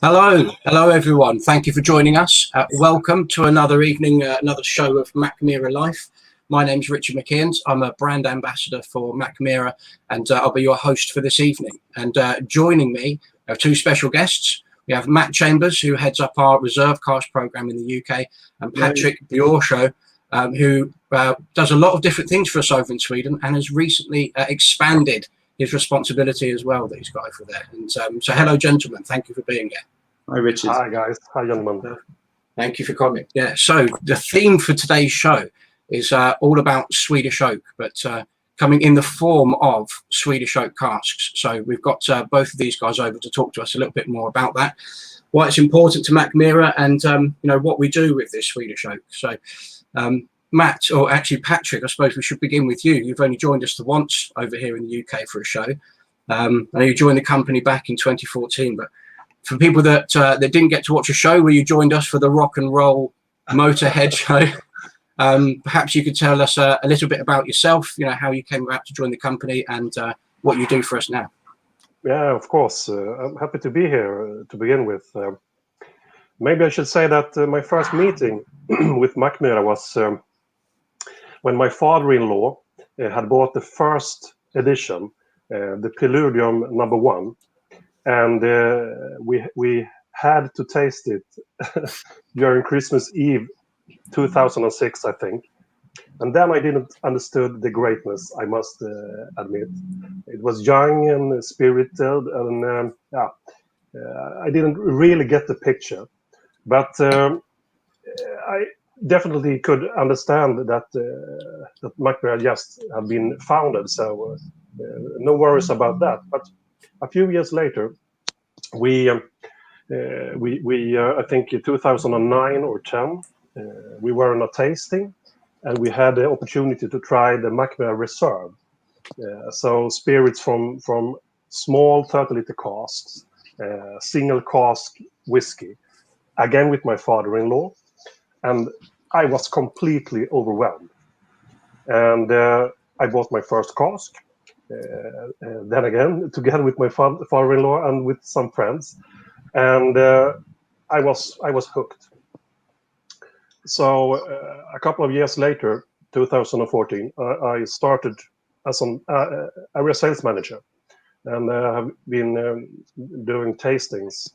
Hello everyone. Thank you for joining us. Welcome to another evening, another show of Mackmyra Life. My name's Richard McKeons. I'm a brand ambassador for Mackmyra, and I'll be your host for this evening. And joining me are two special guests. We have Matt Chambers, who heads up our reserve cask program in the UK, and Patrick Björsjö, who does a lot of different things for us over in Sweden and has recently expanded his responsibility as well that he's got over there. And so hello, gentlemen. Thank you for being here. Hi, Richard. Hi, guys. Hi, gentlemen. Thank you for coming. Yeah, so the theme for today's show is all about Swedish Oak, but coming in the form of Swedish Oak casks. So we've got both of these guys over to talk to us a little bit more about that, why it's important to Mackmyra, and you know, what we do with this Swedish Oak. So Matt, or actually Patrick, I suppose we should begin with you. You've only joined us the once over here in the UK for a show. I know you joined the company back in 2014, but for people that didn't get to watch a show where you joined us for the Rock and Roll Motorhead show, perhaps you could tell us a little bit about yourself, you know, how you came about to join the company and what you do for us now. Yeah, of course. I'm happy to be here to begin with. Maybe I should say that my first meeting with Mackmyra was when my father-in-law had bought the first edition, the Preludium #1, and we had to taste it during Christmas Eve 2006, I think. And then I didn't understood the greatness, I must admit. It was young and spirited, and I didn't really get the picture. But I definitely could understand that Mackmyra just had been founded, so no worries about that. But a few years later, we I think in 2009 or 10, we were in a tasting, and we had the opportunity to try the Mackmyra Reserve. So spirits from small 30-liter casks, single cask whiskey, again with my father-in-law, and I was completely overwhelmed. And I bought my first cask. Then again, together with my father-in-law and with some friends, and I was hooked. So a couple of years later, 2014, I started as an area sales manager, and have been doing tastings,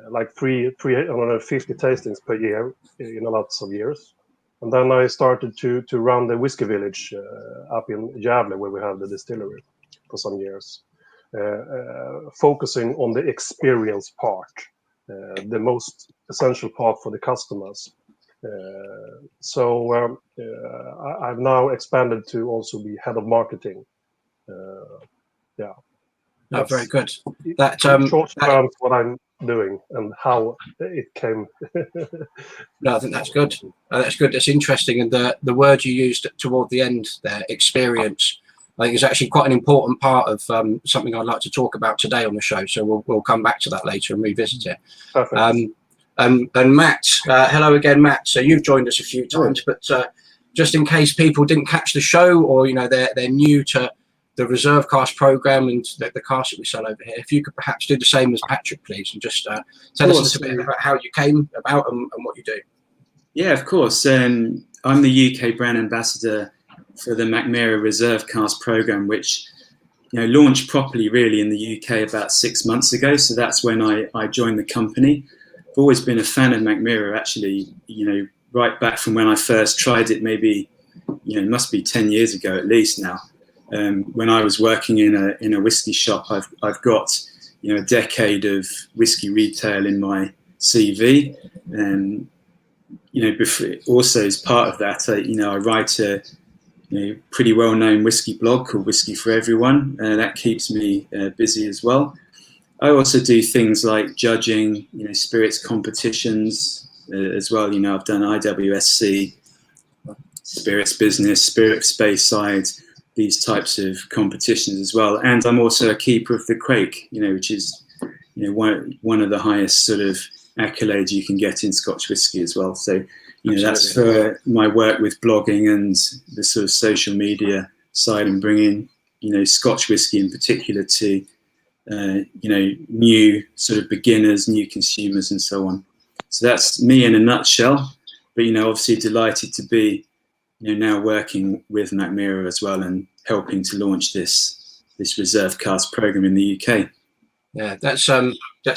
like 350 tastings per year in lots of years. And then I started to run the Whisky Village up in Gävle, where we have the distillery, for some years, focusing on the experience part, the most essential part for the customers. So I've now expanded to also be head of marketing. Yeah. No, very good. That short term what I'm doing and how it came. No, I think that's good. That's good. That's interesting. And the word you used toward the end there, experience, I think is actually quite an important part of something I'd like to talk about today on the show. So we'll come back to that later and revisit it. Perfect. And Matt, hello again, Matt. So you've joined us a few times, but just in case people didn't catch the show, or you know they're new to the reserve cask program and the cask that we sell over here, if you could perhaps do the same as Patrick, please, and just tell us a little bit about how you came about and what you do. Yeah, of course. I'm the UK brand ambassador for the Mackmyra Reserve Cask program, which launched properly really in the UK about 6 months ago. So that's when I joined the company. I've always been a fan of Mackmyra, actually, right back from when I first tried it, maybe, it must be 10 years ago at least now. When I was working in a whiskey shop, I've got a decade of whiskey retail in my CV, and also as part of that, I write a pretty well-known whiskey blog called Whisky for Everyone. That keeps me busy as well. I also do things like judging, spirits competitions as well. I've done IWSC, Spirits Business, Spirit Space Side, these types of competitions as well. And I'm also a keeper of the Quake, which is one of the highest sort of accolades you can get in Scotch whisky as well. So that's for my work with blogging and the sort of social media side, and bringing Scotch whisky in particular to new sort of beginners, new consumers, and so on. So that's me in a nutshell. But obviously delighted to be now working with Mackmyra as well and helping to launch this reserve cask program in the UK. Yeah, that's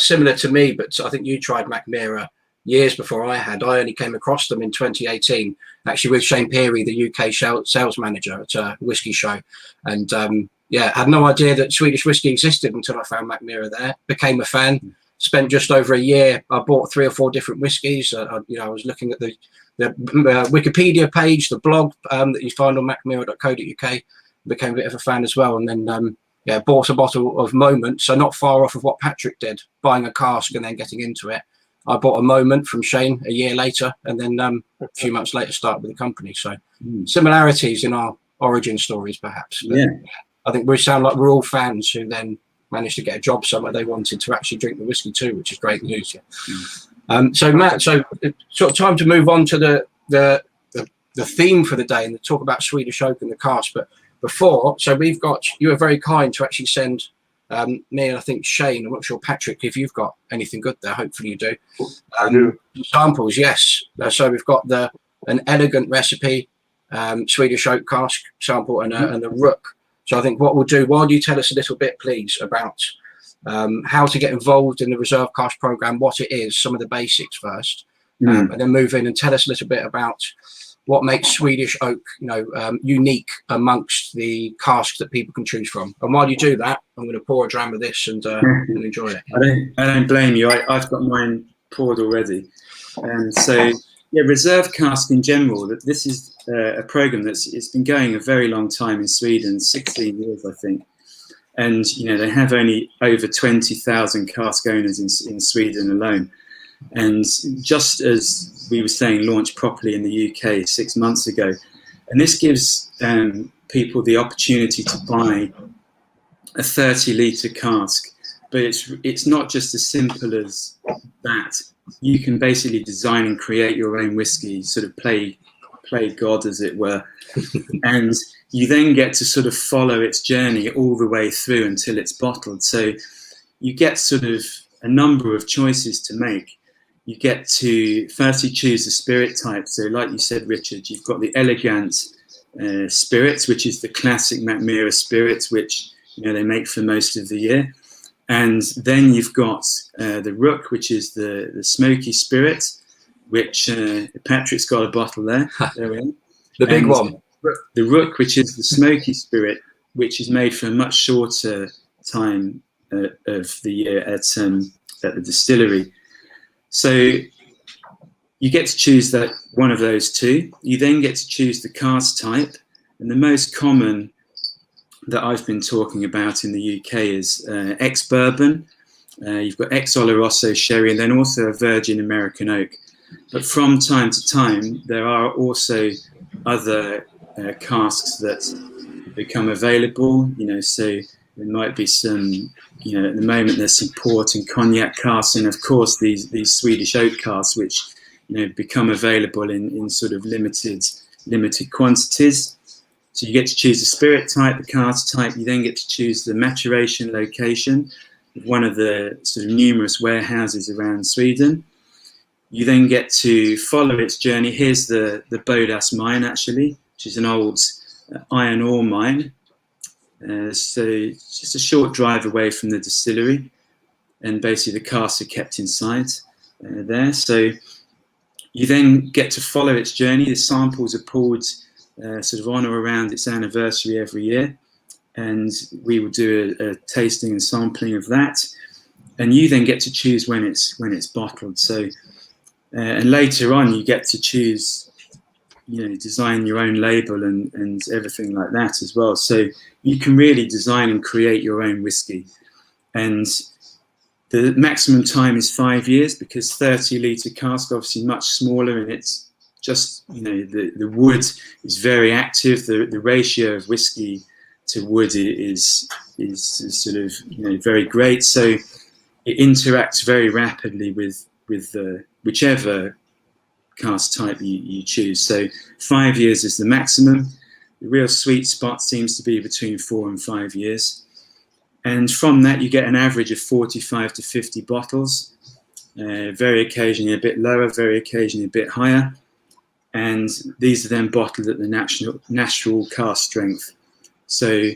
similar to me, but I think you tried Mackmyra years before I had. I only came across them in 2018, actually with Shane Peary, the UK sales manager at a Whisky show, and had no idea that Swedish whisky existed until I found Mackmyra there. Became a fan. Spent just over a year. I bought 3 or 4 different whiskies. I was looking at the Wikipedia page, the blog that you find on mackmyra.co.uk. Became a bit of a fan as well, and then bought a bottle of Moment. So not far off of what Patrick did, buying a cask and then getting into it. I bought a Moment from Shane a year later, and then a few months later started with the company. So similarities in our origin stories, perhaps. But yeah, I think we sound like we're all fans who then managed to get a job somewhere they wanted to actually drink the whiskey too, which is great news. Yeah. So Matt, so it's sort of time to move on to the theme for the day and talk about Swedish Oak and the cask. But before, so you were very kind to actually send me and I think Shane, I'm not sure Patrick, if you've got anything good there, hopefully you do. I do. Samples, yes. So we've got an elegant recipe, Swedish Oak cask sample and the Rook. So I think what we'll do, why don't you tell us a little bit, please, about how to get involved in the Reserve Cask program, what it is, some of the basics first, and then move in and tell us a little bit about what makes Swedish Oak, unique amongst the casks that people can choose from. And while you do that, I'm going to pour a dram of this and enjoy it. I don't blame you. I've got mine poured already. And so, Reserve Cask in general, this is a program it's been going a very long time in Sweden, 16 years, I think. And, they have only over 20,000 cask owners in Sweden alone. And just as we were saying, launched properly in the UK 6 months ago. And this gives people the opportunity to buy a 30-litre cask. But it's not just as simple as that. You can basically design and create your own whiskey, sort of play God, as it were. And you then get to sort of follow its journey all the way through until it's bottled. So you get sort of a number of choices to make. You get to firstly choose the spirit type. So like you said, Richard, you've got the elegant spirits, which is the classic Mackmyra spirits, which they make for most of the year. And then you've got the Rook, which is the Smokey Spirit, which Patrick's got a bottle there. There we are. The big one. The Rook, which is the Smokey Spirit, which is made for a much shorter time of the year at the distillery. So you get to choose one of those two. You then get to choose the cask type. And the most common that I've been talking about in the UK is ex-bourbon. You've got ex-Oloroso sherry, and then also a virgin American oak. But from time to time, there are also other casks that become available. So there might be some, at the moment there's some port and cognac casks, and of course these Swedish oak casks, which become available in sort of limited quantities. So you get to choose the spirit type, the cask type. You then get to choose the maturation location of one of the sort of numerous warehouses around Sweden. You then get to follow its journey. Here's the Bodas mine, actually, which is an old iron ore mine. So it's just a short drive away from the distillery. And basically the casks are kept inside there. So you then get to follow its journey. The samples are pulled sort of on or around its anniversary every year, and we will do a tasting and sampling of that, and you then get to choose when it's bottled. So and later on you get to choose, design your own label and everything like that as well. So you can really design and create your own whiskey, and the maximum time is 5 years, because 30-litre cask obviously much smaller, and it's just, the wood is very active. The ratio of whiskey to wood is sort of, very great. So it interacts very rapidly with whichever cask type you choose. So 5 years is the maximum. The real sweet spot seems to be between 4 and 5 years. And from that, you get an average of 45 to 50 bottles, very occasionally a bit lower, very occasionally a bit higher. And these are then bottled at the natural cask strength. So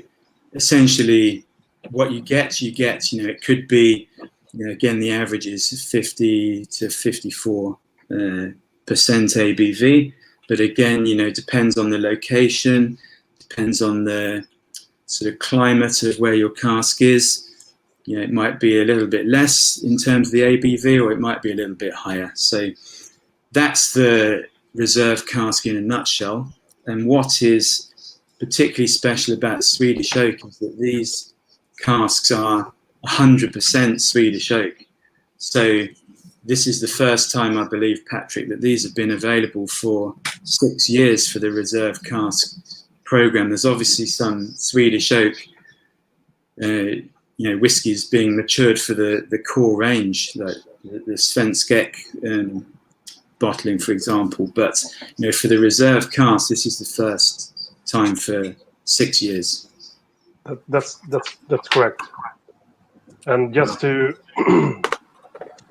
essentially, what you get, it could be, again, the average is 50 to 54% ABV. But again, it depends on the location, depends on the sort of climate of where your cask is. It might be a little bit less in terms of the ABV, or it might be a little bit higher. So that's the reserve cask in a nutshell. And what is particularly special about Swedish Oak is that these casks are 100% Swedish Oak. So this is the first time, I believe, Patrick, that these have been available for 6 years for the reserve cask program. There's obviously some Swedish Oak whiskies being matured for the core range, like the Svensk Ek bottling, for example. But for the reserve cask, this is the first time for 6 years. That's correct. And just to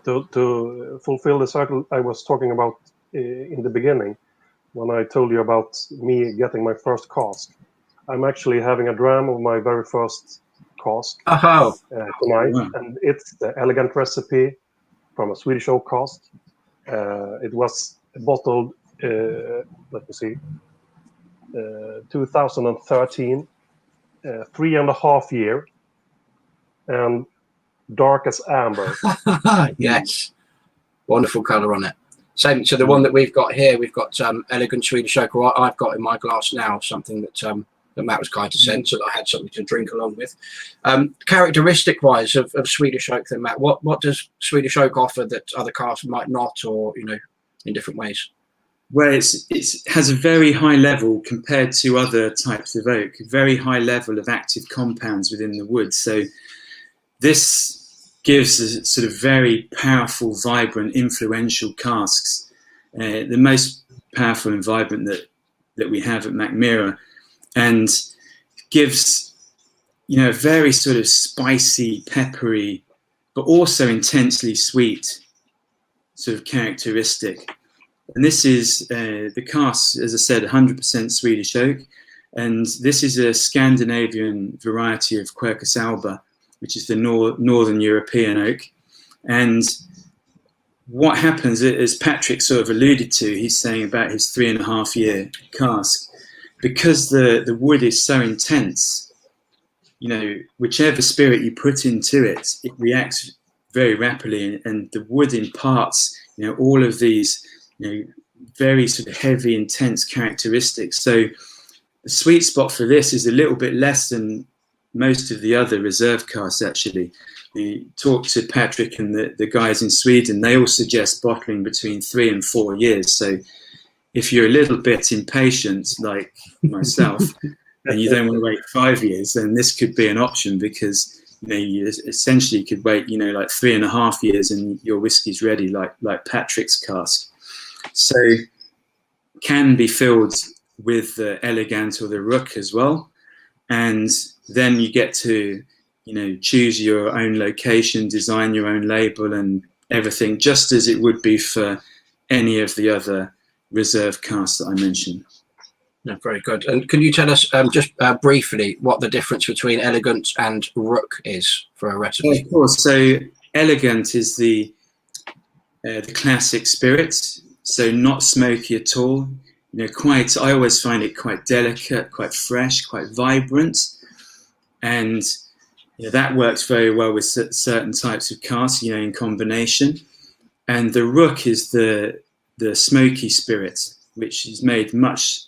fulfill the circle I was talking about in the beginning, when I told you about me getting my first cask, I'm actually having a dram of my very first cask tonight, and it's the elegant recipe from a Swedish Oak cask. It was bottled, let me see, 2013, 3.5 years, and dark as amber. Yes, wonderful colour on it. Same to the one that we've got here. We've got elegant Swedish Oak. Or I've got in my glass now something that that Matt was kind to send, so that I had something to drink along with. Characteristic-wise of Swedish Oak, then, Matt, what does Swedish Oak offer that other casks might not, or in different ways? Well, it has a very high level compared to other types of oak, a very high level of active compounds within the wood. So this gives a sort of very powerful, vibrant, influential casks, the most powerful and vibrant that we have at Mackmyra, and gives a very sort of spicy, peppery, but also intensely sweet sort of characteristic. And this is the cask, as I said, 100% Swedish Oak, and this is a Scandinavian variety of Quercus alba, which is the Northern European oak. And what happens, as Patrick sort of alluded to, he's saying about his 3.5 year cask, because the wood is so intense, whichever spirit you put into it, it reacts very rapidly, and the wood imparts, all of these, very sort of heavy, intense characteristics. So the sweet spot for this is a little bit less than most of the other reserve casks, actually. We talked to Patrick and the guys in Sweden. They all suggest bottling between 3 and 4 years. So if you're a little bit impatient, like myself, and you don't want to wait 5 years, then this could be an option, because you essentially could wait, like 3.5 years, and your whiskey's ready, like Patrick's cask. So can be filled with the elegant or the rook as well, and then you get to choose your own location, design your own label and everything, just as it would be for any of the other reserve casks that I mentioned. No, very good. And can you tell us just briefly what the difference between elegant and rook is for a recipe? Of course. So elegant is the classic spirit, so not smoky at all. I always find it quite delicate, quite fresh, quite vibrant, and that works very well with certain types of casks, in combination. And the rook is the smoky spirit, which is made much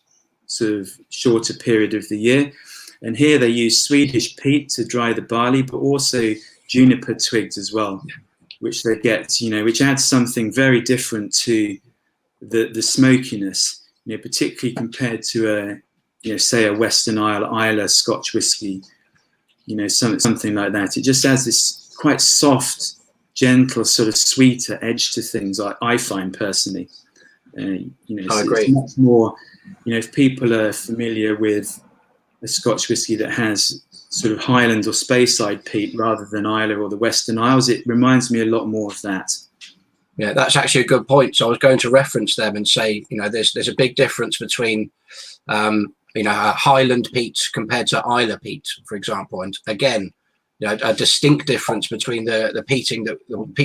sort of shorter period of the year. And here they use Swedish peat to dry the barley, but also juniper twigs as well, which they get, which adds something very different to the smokiness, particularly compared to say a Western Isle Scotch whiskey, something like that. It just has this quite soft, gentle, sort of sweeter edge to things, I find personally. I agree. It's much more, if people are familiar with a Scotch whiskey that has sort of Highland or Speyside peat rather than Islay or the Western Isles. It reminds me a lot more of that. Yeah, that's actually a good point. So I was going to reference them and say, you know, there's a big difference between, you know, a Highland peat compared to Islay peat, for example. And again, you know, a distinct difference between the peat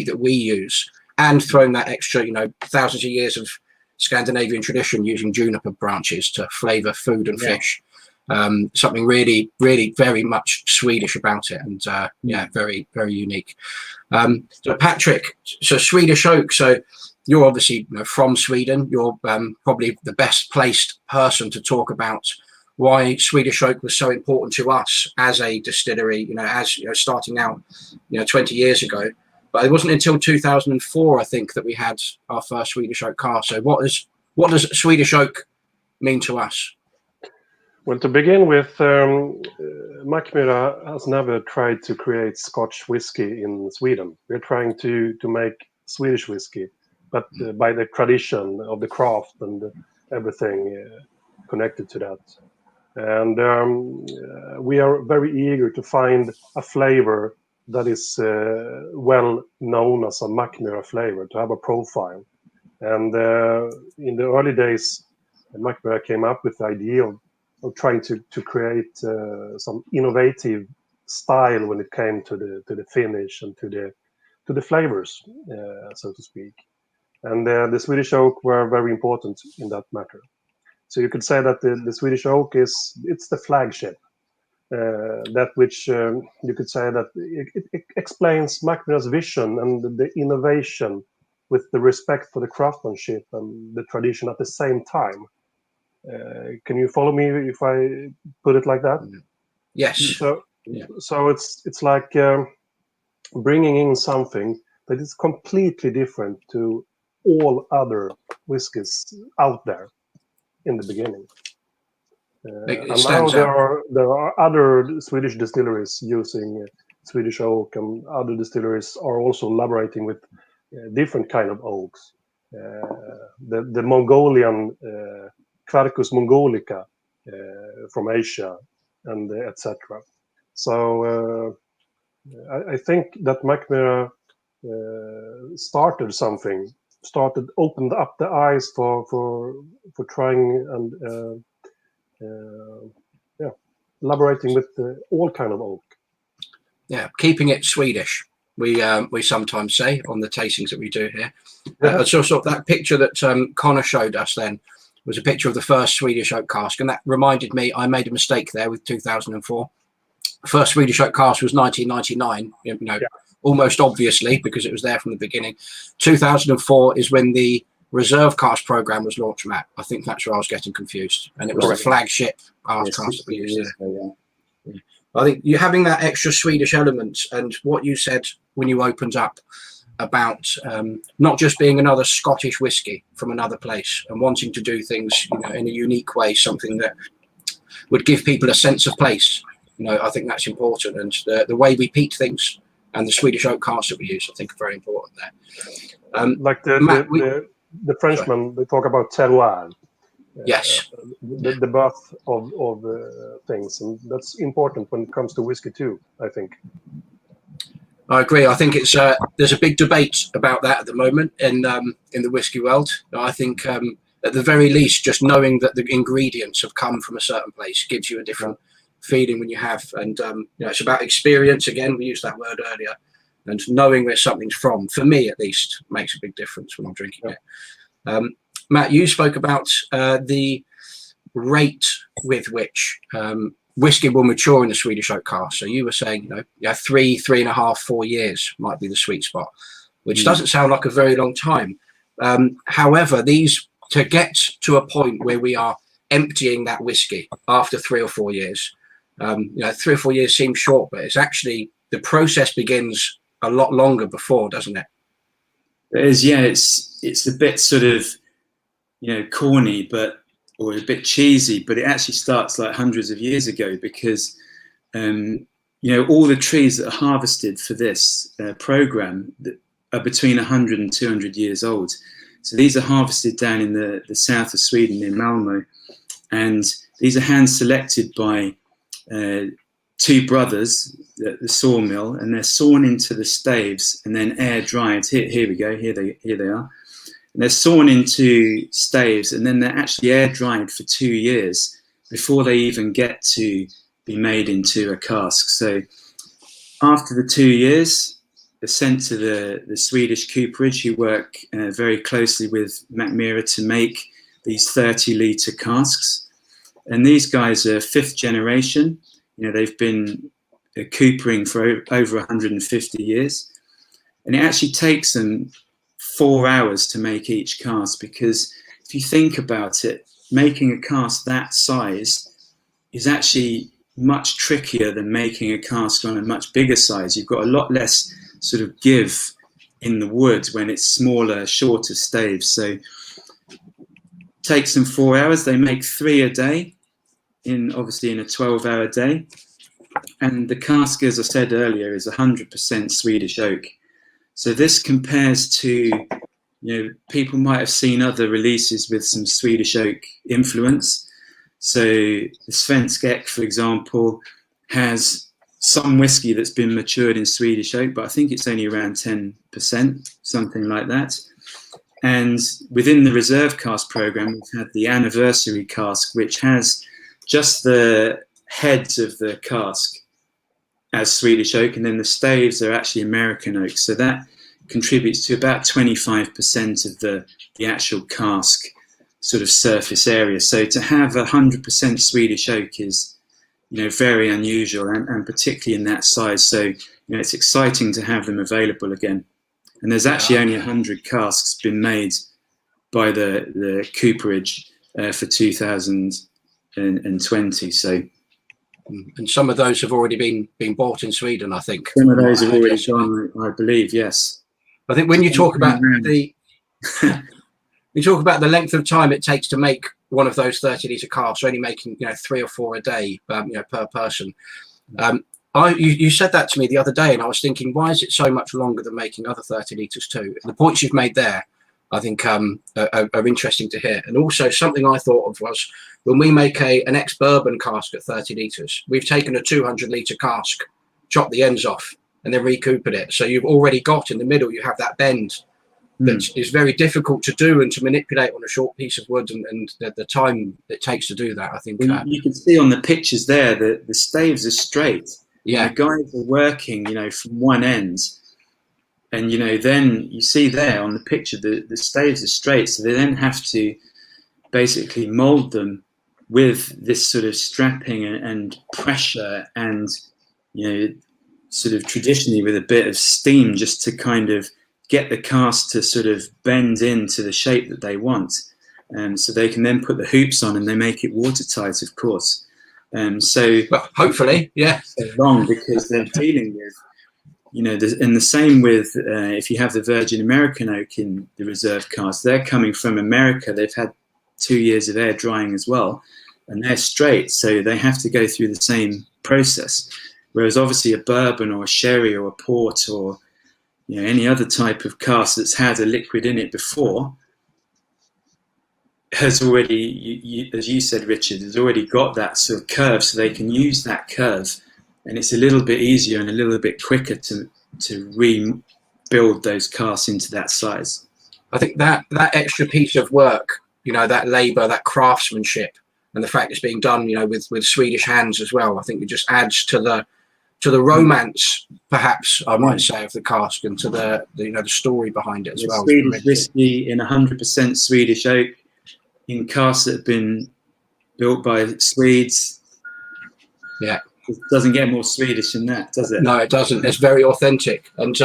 that we use, and throwing that extra, you know, thousands of years of Scandinavian tradition using juniper branches to flavour food and fish. Something really, really very much Swedish about it, and yeah, very, very unique. So Patrick, so Swedish Oak, so you're obviously, you know, from Sweden. You're probably the best placed person to talk about why Swedish Oak was so important to us as a distillery, you know, as, you know, starting out, you know, 20 years ago. But it wasn't until 2004, I think, that we had our first Swedish Oak cask. So what does Swedish Oak mean to us? Well, to begin with, Mackmyra has never tried to create Scotch whiskey in Sweden. We're trying to make Swedish whiskey, but by the tradition of the craft and everything connected to that. And we are very eager to find a flavor that is well known as a Mackmyra flavor, to have a profile. And in the early days, Mackmyra came up with the idea of trying to create some innovative style when it came to the finish and to the flavors, so to speak. And the Swedish Oak were very important in that matter. So you could say that the Swedish Oak it's the flagship, that which you could say that it explains Mackmyra's vision and the innovation with the respect for the craftsmanship and the tradition at the same time. Can you follow me if I put it like that? Yes. So it's like bringing in something that is completely different to all other whiskies out there in the beginning. And now there are other Swedish distilleries using Swedish Oak, and other distilleries are also elaborating with different kind of oaks. The Mongolian Quercus mongolica from Asia, and etc. So I think that Mackmyra opened up the eyes for trying and elaborating with all kind of oak. Yeah, keeping it Swedish. We sometimes say on the tastings that we do here. So that picture that Connor showed us then was a picture of the first Swedish Oak cask, and that reminded me I made a mistake there with 2004. First Swedish Oak cask was 1999, you know, almost obviously, because it was there from the beginning. 2004 is when the reserve cask program was launched, Matt. I think that's where I was getting confused, and it was the flagship cask that we used there. I think you having that extra Swedish element, and what you said when you opened up about not just being another Scottish whiskey from another place and wanting to do things, you know, in a unique way, something that would give people a sense of place. You know, I think that's important, and the way we peat things and the Swedish Oak casks that we use, I think, are very important there. Like Matt, the Frenchmen, they talk about terroir. Yes. The birth of things, and that's important when it comes to whiskey too, I think. I agree. I think it's there's a big debate about that at the moment in the whiskey world. I think at the very least, just knowing that the ingredients have come from a certain place gives you a different feeling when you have, and you know, it's about experience. Again, we used that word earlier, and knowing where something's from, for me at least, makes a big difference when I'm drinking it. Matt, you spoke about the rate with which whiskey will mature in the Swedish Oak cask. So you were saying, you know, 3.5, 4 years might be the sweet spot, which doesn't sound like a very long time. However, these, to get to a point where we are emptying that whiskey after 3 or 4 years, you know, 3 or 4 years seems short, but it's actually, the process begins a lot longer before, doesn't it? It is, yeah. It's a bit sort of, you know, corny, or a bit cheesy, but it actually starts like hundreds of years ago, because you know, all the trees that are harvested for this program are between 100 and 200 years old. So these are harvested down in the south of Sweden, in Malmö, and these are hand selected by two brothers at the sawmill, and they're sawn into the staves and then air dried. Here we go. Here they are. And they're sawn into staves, and then they're actually air dried for 2 years before they even get to be made into a cask. So after the 2 years, they're sent to the Swedish cooperage, who work very closely with Mackmyra to make these 30-litre casks. And these guys are 5th generation. You know, they've been coopering for over 150 years. And it actually takes them 4 hours to make each cask, because if you think about it, making a cask that size is actually much trickier than making a cask on a much bigger size. You've got a lot less sort of give in the wood when it's smaller, shorter staves. So it takes them 4 hours. They make 3 a day, obviously in a 12-hour day. And the cask, as I said earlier, is 100% Swedish oak. So this compares to, you know, people might have seen other releases with some Swedish oak influence. So the Svensk Ek, for example, has some whiskey that's been matured in Swedish oak, but I think it's only around 10%, something like that. And within the reserve cask program, we've had the anniversary cask, which has just the heads of the cask as Swedish oak, and then the staves are actually American oak. So that contributes to about 25% of the actual cask sort of surface area. So to have 100% Swedish oak is, you know, very unusual, and particularly in that size. So, you know, it's exciting to have them available again. And there's actually only 100 casks been made by the cooperage for 2020. So. And some of those have already been bought in Sweden, I think. Some of those have already gone, I believe, yes. I think when you talk about the length of time it takes to make one of those 30-litre casks, only making, you know, 3 or 4 a day, you know, per person. You said that to me the other day, and I was thinking, why is it so much longer than making other 30 litres too? And the points you've made there, I think, are interesting to hear. And also something I thought of was, when we make an ex-bourbon cask at 30 litres, we've taken a 200-litre cask, chopped the ends off, and then recoopered it. So you've already got in the middle, you have that bend that is very difficult to do and to manipulate on a short piece of wood, and the time it takes to do that, I think. Well, you can see on the pictures there that the staves are straight. Yeah. The guys are working, you know, from one end. And, you know, then you see there on the picture, the staves are straight. So they then have to basically mold them with this sort of strapping and pressure, and, you know, sort of traditionally with a bit of steam, just to kind of get the cast to sort of bend into the shape that they want. So they can then put the hoops on, and they make it watertight, of course. Well, hopefully, yeah. So long, because they're dealing with, you know, and the same with if you have the Virgin American oak in the reserve cask, they're coming from America. They've had 2 years of air drying as well, and they're straight, so they have to go through the same process. Whereas obviously a bourbon or a sherry or a port, or, you know, any other type of cask that's had a liquid in it before, has already, as you said, Richard, has already got that sort of curve, so they can use that curve, and it's a little bit easier and a little bit quicker to rebuild those casks into that size. I think that extra piece of work, you know, that labour, that craftsmanship, and the fact it's being done, you know, with Swedish hands as well, I think it just adds to the romance, perhaps I might say, of the cask, and to the you know, the story behind it as well. Swedish whiskey in 100% Swedish oak, in casks that have been built by Swedes. Yeah. It doesn't get more Swedish than that, does it? No, it doesn't. It's very authentic. And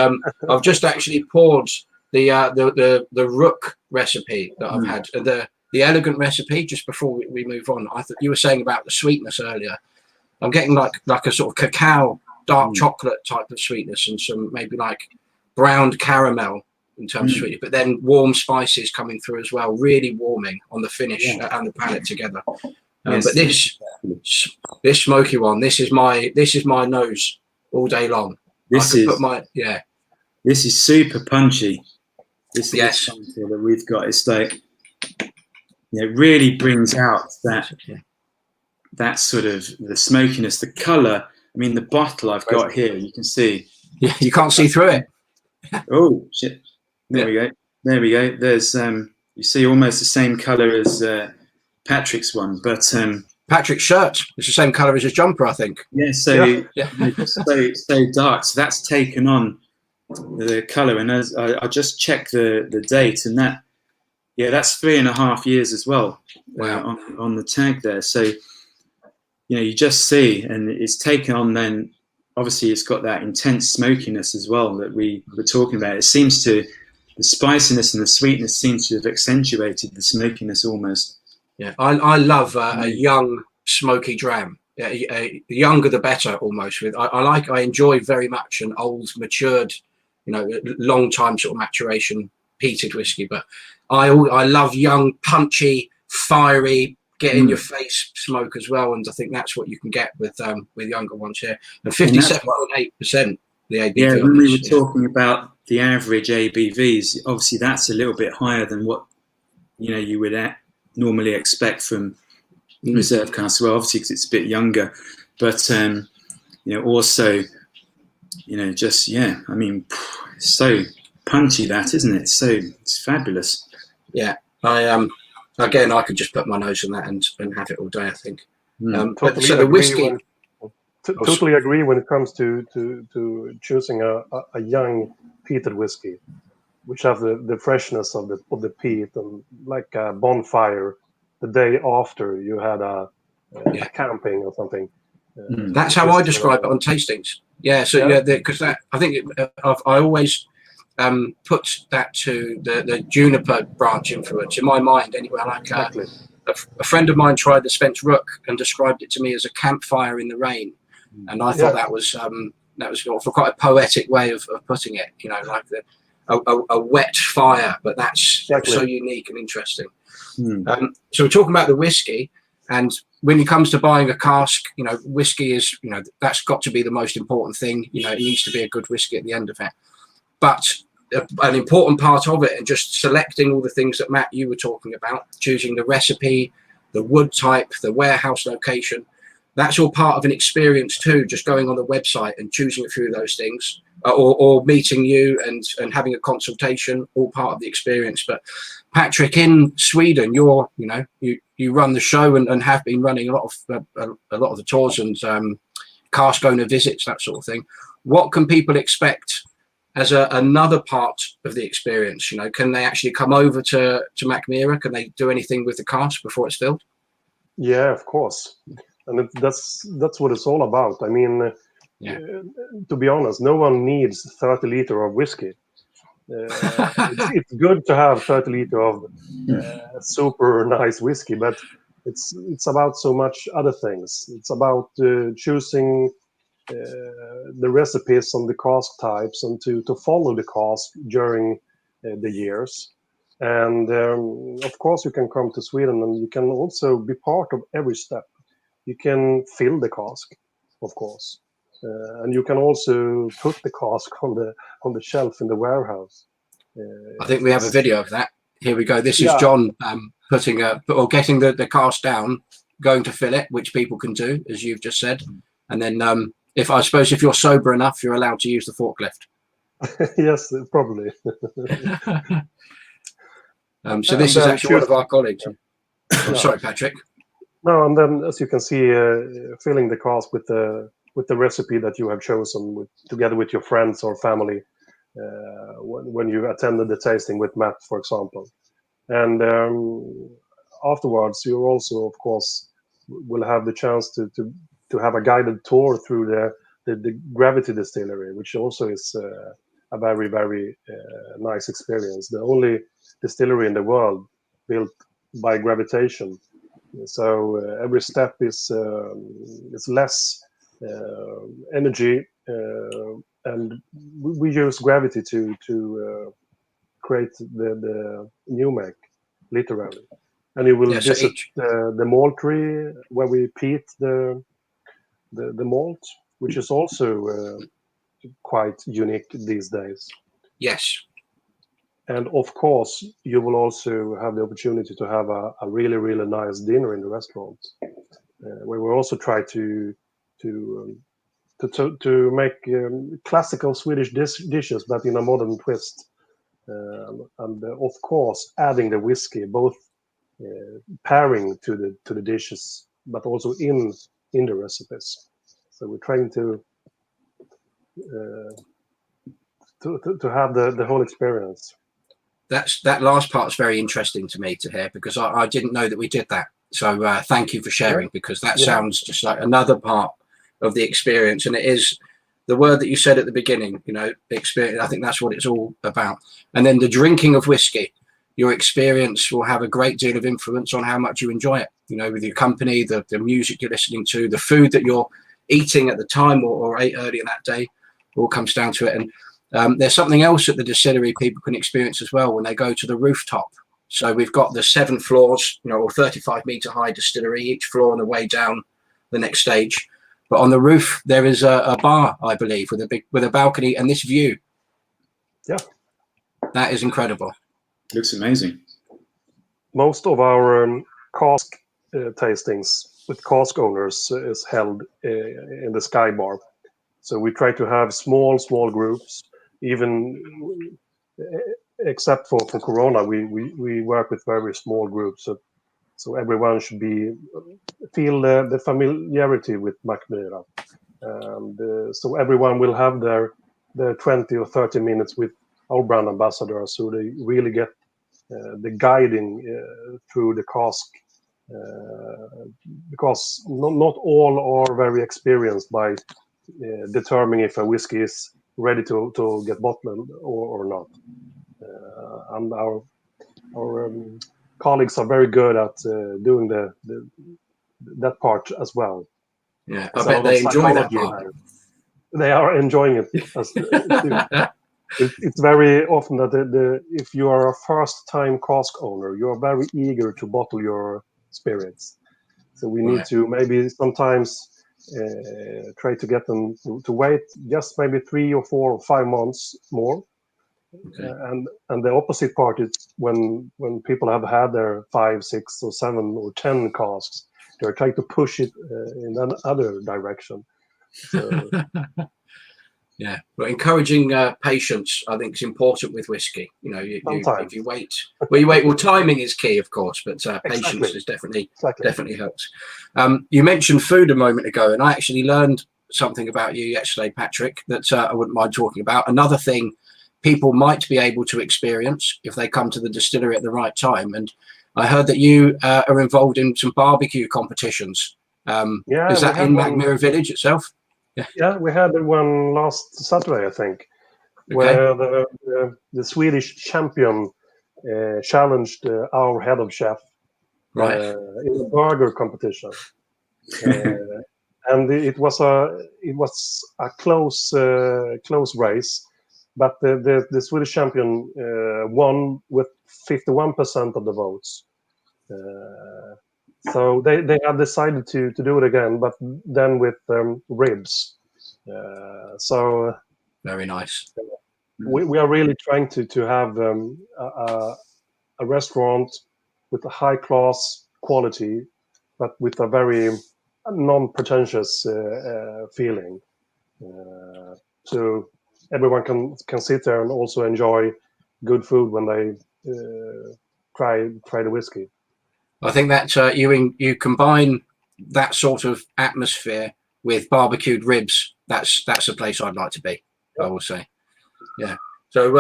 I've just actually poured the rook recipe that I've had, the elegant recipe, just before we move on. I thought you were saying about the sweetness earlier. I'm getting like a sort of cacao, dark chocolate type of sweetness, and some maybe like browned caramel in terms of sweetness, but then warm spices coming through as well, really warming on the finish and the palate together. Yes. But this smoky one, this is my nose all day long. This is super punchy. This is that we've got. It's like, you know, it really brings out that sort of the smokiness, the colour. I mean, the bottle I've got here, you can see. Yeah, you can't see through it. Oh shit! There we go. There we go. There's you see almost the same colour as Patrick's one, but Patrick's shirt is the same colour as his jumper, I think. yeah. So so dark. So that's taken on the colour, and as I just checked the date, and that's 3.5 years as well. Wow. On the tag there. So you just see, and it's taken on then. Obviously, it's got that intense smokiness as well that we were talking about. It seems to, the spiciness and the sweetness seems to have accentuated the smokiness almost. Yeah, I love a young smoky dram. Yeah, the younger the better, almost. I enjoy very much an old, matured, long time sort of maturation peated whiskey. But I love young, punchy, fiery, get in your face smoke as well, and I think that's what you can get with younger ones here. And 57.8% the ABV. Yeah, when we were talking about the average ABVs, obviously that's a little bit higher than what you would normally expect from reserve casks. Well, obviously because it's a bit younger, but also just I mean, it's so punchy, that isn't it? So it's fabulous. Yeah, Again, I could just put my nose on that and have it all day, I think. Totally so the whiskey... Totally agree when it comes to choosing a young peated whiskey, which have the freshness of the peat, and like a bonfire the day after you had a camping or something. That's how I describe it on tastings. Yeah, so because I think I always... put that to the juniper branch influence in my mind anyway. Like exactly. A friend of mine tried the Spence Rook and described it to me as a campfire in the rain, and I thought that was sort of quite a poetic way of putting it. Like a wet fire, but that's so unique and interesting. So we're talking about the whiskey, and when it comes to buying a cask, whiskey is that's got to be the most important thing. It needs to be a good whiskey at the end of it. But an important part of it, and just selecting all the things that Matt, you were talking about, choosing the recipe, the wood type, the warehouse location, that's all part of an experience too. Just going on the website and choosing a few of those things, or meeting you and having a consultation, all part of the experience. But Patrick, in Sweden, you run the show and have been running a lot of the tours and cask owner visits, that sort of thing. What can people expect as another part of the experience? Can they actually come over to Mackmyra? Can they do anything with the cask before it's filled? Yeah, of course, and that's what it's all about. I mean, to be honest, no one needs 30 liters of whiskey. It's good to have 30 liters of super nice whiskey, but it's about so much other things. It's about choosing the recipes on the cask types, and to follow the cask during the years. And of course, you can come to Sweden, and you can also be part of every step. You can fill the cask, of course, and you can also put the cask on the shelf in the warehouse. I think we have a video of that. Here we go. This is John getting the cask down, going to fill it, which people can do, as you've just said, and then if you're sober enough, you're allowed to use the forklift. Yes, probably. So this is actually one of our colleagues. Sorry, Patrick. No, and then as you can see, filling the cask with the recipe that you have chosen together with your friends or family when you attended the tasting with Matt, for example. And afterwards, you also, of course, will have the chance to have a guided tour through the Gravity Distillery, which also is a very, very nice experience. The only distillery in the world built by gravitation. So every step is less energy, and we use gravity to create the nutmeg, literally. And you will visit the maltery where we peat the malt, which is also quite unique these days. Yes. And of course, you will also have the opportunity to have a really, really nice dinner in the restaurant, where we also try to to make classical Swedish dishes, but in a modern twist, and of course adding the whiskey, both pairing to the dishes, but also in the recipes. So we're trying to have the whole experience. That last part is very interesting to me to hear, because I didn't know that we did that. So thank you for sharing, because that sounds just like another part of the experience. And it is the word that you said at the beginning, you know, experience. I think that's what it's all about. And then the drinking of whiskey, your experience will have a great deal of influence on how much you enjoy it, you know, with your company, the music you're listening to, the food that you're eating at the time or ate earlier that day, all comes down to it. And there's something else at the distillery people can experience as well when they go to the rooftop. So we've got the 7 floors, you know, or 35-meter high distillery, each floor on the way down the next stage. But on the roof there is a bar, I believe, with a balcony and this view. Yeah, that is incredible. Looks amazing. Most of our cask tastings with cask owners is held in the Sky Bar. So we try to have small groups, even except for Corona, we work with very small groups. So everyone should feel the familiarity with Mackmyra. And so everyone will have their 20 or 30 minutes with our brand ambassador, so they really get the guiding through the cask, because not all are very experienced by determining if a whiskey is ready to get bottled or not. And our colleagues are very good at doing that part as well. Yeah, I bet they enjoy that part. They are enjoying it. It's very often that if you are a first-time cask owner, you are very eager to bottle your spirits. So we need to maybe sometimes try to get them to wait just maybe 3 or 4 or 5 months more. Okay. And the opposite part is when people have had their 5, 6 or 7 or 10 casks, they're trying to push it in another direction. So, yeah, but encouraging patience, I think, is important with whiskey. You know, if you wait, well, timing is key, of course, but patience is definitely helps. You mentioned food a moment ago, and I actually learned something about you yesterday, Patrick, that I wouldn't mind talking about. Another thing people might be able to experience if they come to the distillery at the right time. And I heard that you are involved in some barbecue competitions. Is that in Mackmyra Village itself? Yeah, we had one last Saturday, I think, where the Swedish champion challenged our head of chef in a burger competition. And it was a close race. But the Swedish champion won with 51% of the votes. So they have decided to do it again, but then with ribs. So very nice. We are really trying to have a restaurant with a high class quality, but with a very non-pretentious feeling. So everyone can sit there and also enjoy good food when they try the whiskey. I think that you combine that sort of atmosphere with barbecued ribs. That's a place I'd like to be. I will say, yeah. So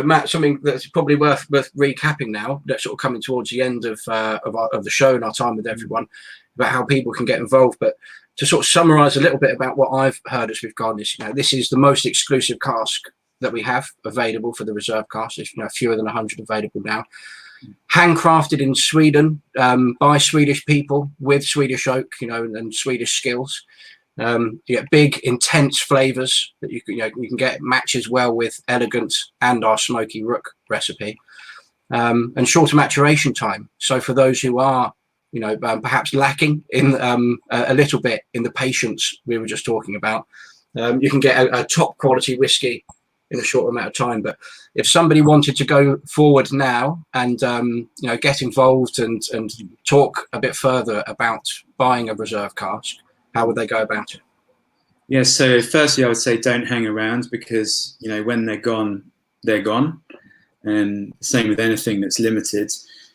Matt, something that's probably worth recapping now. That's sort of coming towards the end of the show and our time with everyone about how people can get involved. But to sort of summarize a little bit about what I've heard as we've gone, this is the most exclusive cask that we have available for the reserve cask. There's fewer than 100 available now. Handcrafted in Sweden by Swedish people with Swedish oak, and Swedish skills. You get big, intense flavors that you can get matches well with elegant and our smoky rook recipe, and shorter maturation time. So for those who are perhaps lacking in a little bit in the patience we were just talking about, you can get a top quality whiskey in a short amount of time. But if somebody wanted to go forward now and get involved and talk a bit further about buying a reserve cask, how would they go about it? Yeah, so firstly, I would say don't hang around, because, you know, when they're gone, they're gone. And same with anything that's limited.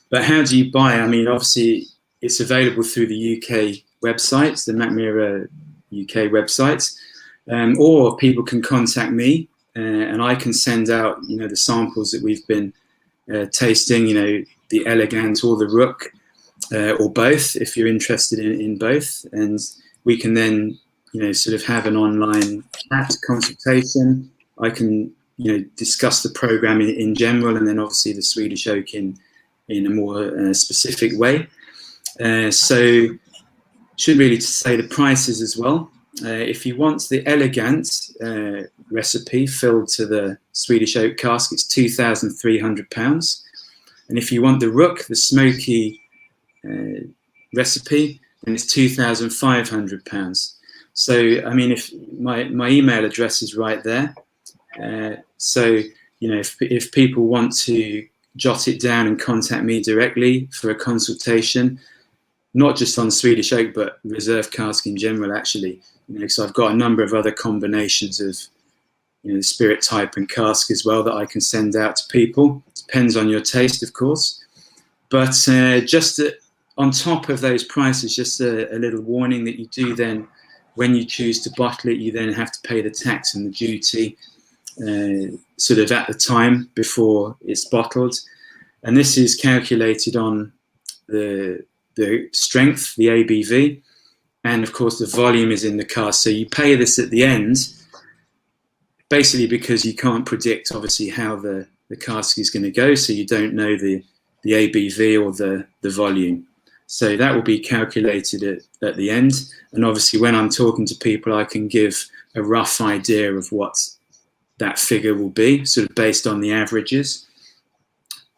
But how do you buy? I mean, obviously, it's available through the UK websites, the Mackmyra UK websites, or people can contact me, and I can send out, you know, the samples that we've been tasting, you know, the Elegant or the Rook, or both, if you're interested in both. And we can then, you know, sort of have an online chat consultation. I can, you know, discuss the program in general, and then obviously the Swedish Oak in a more specific way. So should really say the prices as well. If you want the Elegant recipe filled to the Swedish Oak cask, it's £2,300. And if you want the Rook, the smoky recipe, then it's £2,500. So, I mean, if my email address is right there. So, you know, if people want to jot it down and contact me directly for a consultation, not just on Swedish Oak, but reserve cask in general, actually. You know, so I've got a number of other combinations of, you know, spirit type and cask as well that I can send out to people. Depends on your taste, of course. But just on top of those prices, just a little warning that you do then, when you choose to bottle it, you then have to pay the tax and the duty sort of at the time before it's bottled. And this is calculated on the strength, the ABV, and of course the volume is in the cask. So you pay this at the end, basically because you can't predict obviously how the cask is going to go, so you don't know the ABV or the volume. So that will be calculated at the end. And obviously when I'm talking to people, I can give a rough idea of what that figure will be, sort of based on the averages.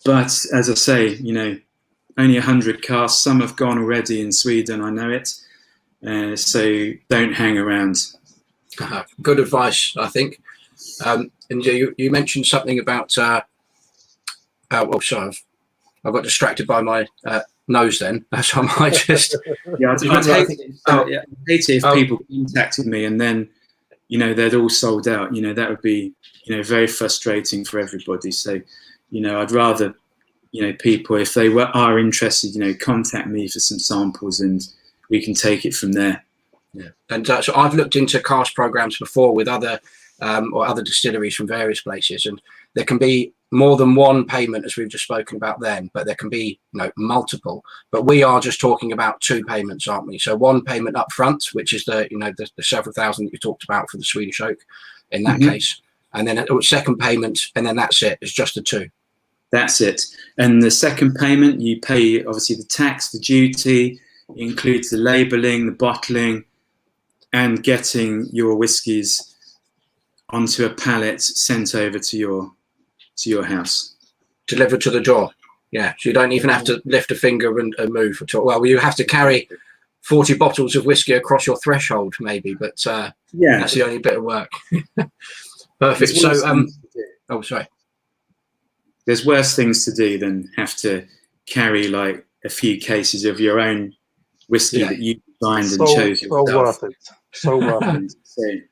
But as I say, you know, only 100 casks. Some have gone already in Sweden, I know it. So don't hang around. Good advice, I think. And you mentioned something about, oh, sorry, I got distracted by my nose then. So I might just... Yeah, I'd hate it if people contacted me and then, you know, they'd all sold out. You know, that would be, you know, very frustrating for everybody. So, you know, I'd rather, you know, people, if they are interested, you know, contact me for some samples and we can take it from there. Yeah, and so I've looked into cask programs before with other or other distilleries from various places, and there can be more than one payment, as we've just spoken about then, but there can be, you know, multiple. But we are just talking about two payments, aren't we? So one payment up front, which is the, you know, the several thousand that you talked about for the Swedish Oak in that case, and then a second payment, and then that's it. It's just the two. That's it. And the second payment, you pay obviously the tax, the duty, includes the labelling, the bottling, and getting your whiskies onto a pallet sent over to your house. Delivered to the door. Yeah, so you don't even have to lift a finger and move at all. Well, you have to carry 40 bottles of whiskey across your threshold, maybe, but yeah, that's the only bit of work. Perfect. So, oh, sorry. There's worse things to do than have to carry like a few cases of your own whiskey that you designed and chose yourself. So worth it. So worth it.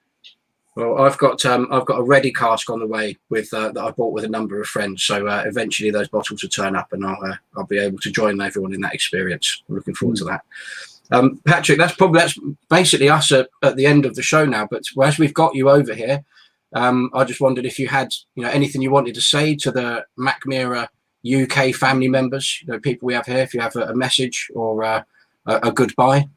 Well, I've got a ready cask on the way with that I bought with a number of friends. So eventually those bottles will turn up, and I'll be able to join everyone in that experience. I'm looking forward to that. Patrick, that's basically us at the end of the show now. But as we've got you over here, I just wondered if you had, you know, anything you wanted to say to the Mackmyra UK family members, you know, people we have here. If you have a message or a goodbye.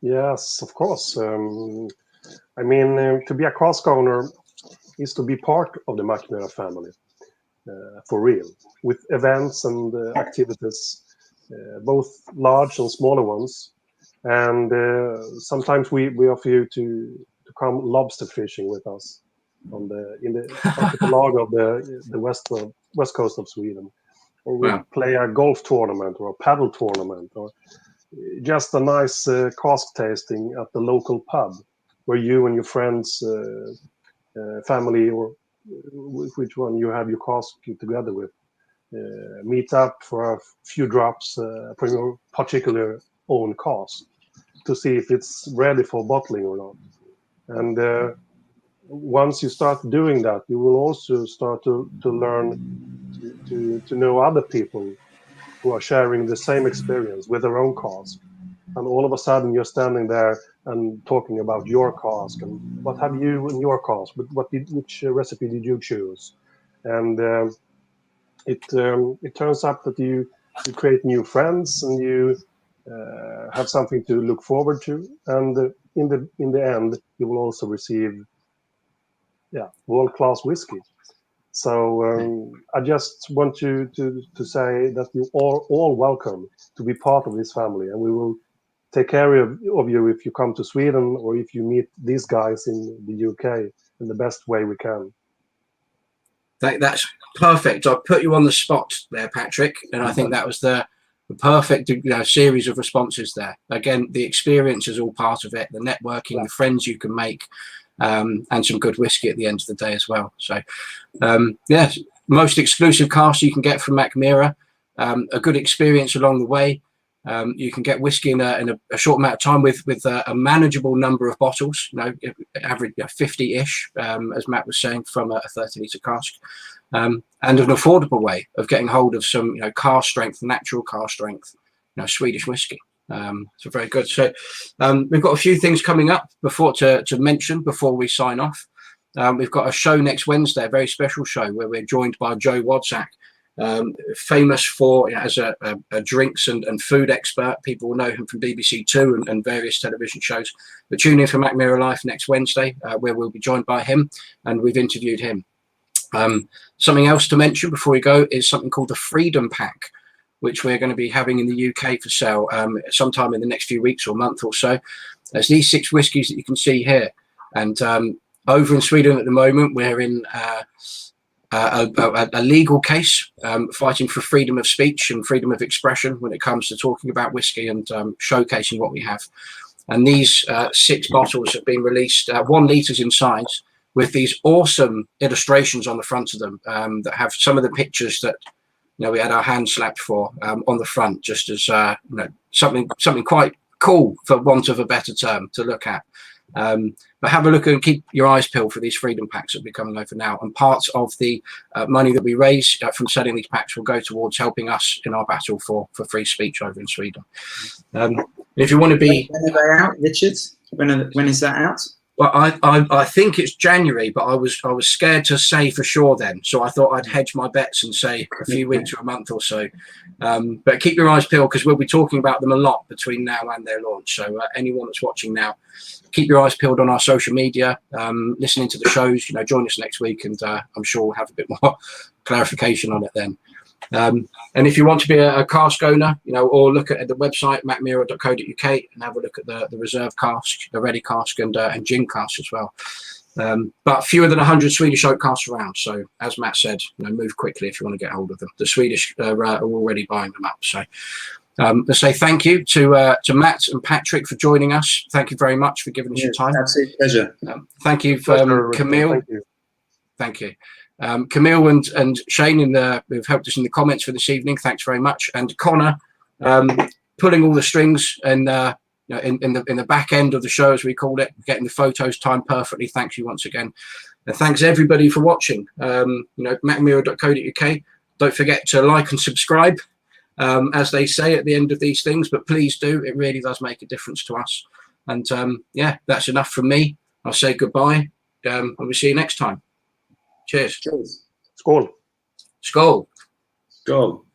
Yes, of course. I mean, to be a cask owner is to be part of the Mackmyra family, for real, with events and activities, both large and smaller ones. And sometimes we offer you to come lobster fishing with us in the archipelago of the west coast of Sweden, or we play a golf tournament or a paddle tournament, or just a nice cask tasting at the local pub, where you and your friends, family, or which one you have your cask together with, meet up for a few drops from your particular own cask to see if it's ready for bottling or not. And once you start doing that, you will also start to learn to know other people who are sharing the same experience with their own cask. And all of a sudden you're standing there and talking about your cask and what have you in your cask, but which recipe did you choose? And it turns out that you create new friends, and you have something to look forward to, and in the end you will also receive world-class whiskey. So I just want to say that you are all welcome to be part of this family, and we will take care of you if you come to Sweden or if you meet these guys in the UK in the best way we can. That's perfect. I put you on the spot there, Patrick, and I think that was the perfect series of responses there. Again, the experience is all part of it, the networking, the friends you can make, and some good whiskey at the end of the day as well. So, yes, most exclusive cask you can get from Mackmyra, a good experience along the way. You can get whiskey in a short amount of time with a manageable number of bottles, average 50-ish, as Matt was saying, from a 30-litre cask, and an affordable way of getting hold of some cask strength, natural cask strength, Swedish whiskey. So very good. So we've got a few things coming up to mention before we sign off. We've got a show next Wednesday, a very special show where we're joined by Joe Wadzak, famous for as a drinks and food expert. People will know him from BBC Two and various television shows. But tune in for Mackmyra Life next Wednesday, where we'll be joined by him, and we've interviewed him. Something else to mention before we go is something called the Freedom Pack, which we're going to be having in the UK for sale sometime in the next few weeks or month or so. There's these 6 whiskies that you can see here, and over in Sweden at the moment we're in a legal case fighting for freedom of speech and freedom of expression when it comes to talking about whiskey and showcasing what we have. And these 6 bottles have been released, 1 litres in size, with these awesome illustrations on the front of them that have some of the pictures that we had our hands slapped for on the front, just as something quite cool, for want of a better term, to look at. But have a look and keep your eyes peeled for these freedom packs that will be coming over now. And part of the money that we raise from selling these packs will go towards helping us in our battle for free speech over in Sweden. If you want to be... When are they out, Richard? When is that out? Well, I think it's January, but I was scared to say for sure then, so I thought I'd hedge my bets and say a few weeks or a month or so. But keep your eyes peeled, because we'll be talking about them a lot between now and their launch. So anyone that's watching now, keep your eyes peeled on our social media, listening to the shows. Join us next week, and I'm sure we'll have a bit more clarification on it then. And if you want to be a cask owner, or look at the website mackmyra.co.uk and have a look at the reserve cask, the ready cask, and gin cask as well. But fewer than 100 Swedish Oak casks around. So as Matt said, move quickly if you want to get hold of them. The Swedish are already buying them up. So let's say thank you to Matt and Patrick for joining us. Thank you very much for giving us your time. Absolute pleasure. Thank you for Camille. Thank you. Camille and Shane who've helped us in the comments for this evening. Thanks very much. And Connor, pulling all the strings and in the back end of the show, as we called it, getting the photos timed perfectly. Thanks you once again. And thanks everybody for watching. Mackmyra.co.uk. Don't forget to like and subscribe, as they say at the end of these things. But please do. It really does make a difference to us. And yeah, that's enough from me. I'll say goodbye. And we'll see you next time. Cheers. Cheers. Skål. Skål. Skål.